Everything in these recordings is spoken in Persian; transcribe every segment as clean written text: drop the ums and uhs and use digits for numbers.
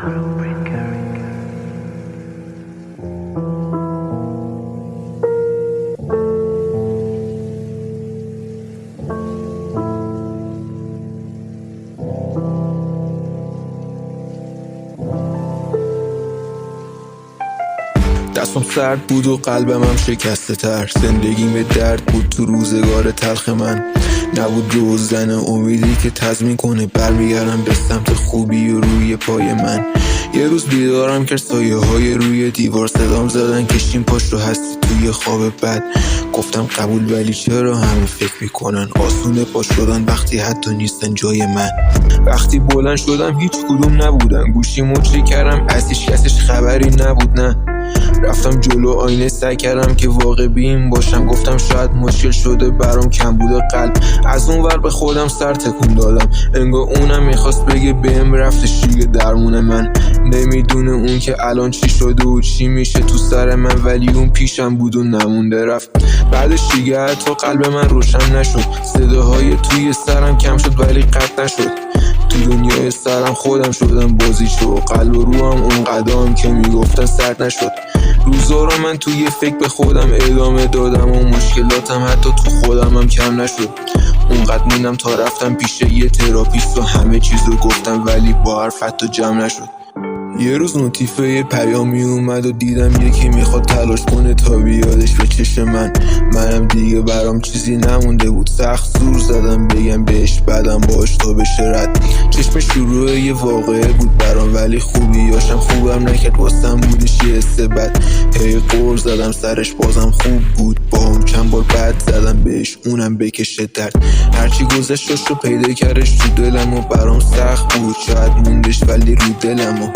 دستم سرد بود و قلبم هم شکسته تر. زندگیم به درد بود تو روزگار تلخ من. نبود جز زن امیدی که تضمین کنه برمیگردم به سمت خوبی و روی پای من. یه روز بیدارم کرد سایه های روی دیوار، صدام زدن کشیم پاش رو هستی توی خواب بد. گفتم قبول، ولی چرا همه فکر میکنن آسونه پاش شدن وقتی حتی نیستن جای من. وقتی بلند شدم هیچ کدوم نبودن، گوشیمو چک کردم از هیچ کسش خبری نبود. نه رفتم جلو آینه، سعی کردم که واقع بین باشم. گفتم شاید مشکل شده برام کم بوده قلب. از اون ور به خودم سر تکون دادم، انگار اونم میخواست بگه بهم رفتش دیگه درمون من. نمیدونه اون که الان چی شده و چی میشه تو سر من، ولی اون پیشم بود و نمونده رفت. بعدش دیگه حتی قلب من روشن نشد، صداهای توی سرم کم شد ولی قطع نشد. تو دنیای سرم خودم شدم بازیچو، قلب و روحم اون قدم که میگفتن سرد نشد. روزا رو من توی فکر به خودم ادامه دادم و مشکلاتم حتی تو خودم هم کم نشد. اونقدر موندم تا رفتم پیش یه تراپیست و همه چیزو گفتم، ولی با حرف حتی جمع نشد. یه روز نوتیفه یه پیامی اومد و دیدم یکی میخواد تلاش کنه تا بیادش به چشم منم دیگه برام چیزی نمونده بود. سخت زور زدم بگم بهش بعدم باش تا بشه رد. چشم شروع یه واقعه بود برام، ولی خوبیاشم خوبم نکرد، واسم بودش یه حس بد. هی قور زدم سرش بازم خوب بود، باهم چند بار بد زدم بهش اونم بکشه درد. هرچی گذشت رو پیدا کردش تو دلم و برام سخت بود، شاید موندش ولی رو دلم و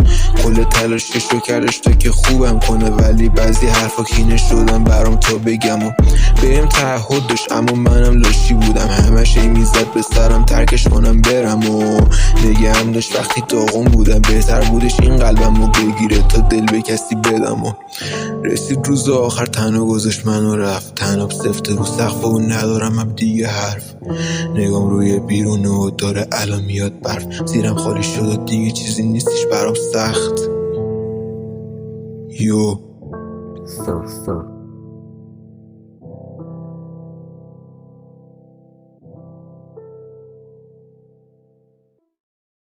کل تلاششو کردش تا که خوبم کنه، ولی بعضی حرفا کینه شدم برام تا بگم و بهم تعهد داشت اما منم لاشی بودم. همش میزد به سرم ترکش کنم برم و نگهم داشت وقتی داغم بودم. بهتر بودش این قلبم رو بگیره تا دل به کسی بدم و رسید روز آخر تنها گذاشت منو رفت. تناب سفته رو سقف و ندارم هم دیگه حرف. نگام روی بیرونه و داره الان میاد برف. زیرم خالی شد و دیگه چیزی نیستش برام سخت. یو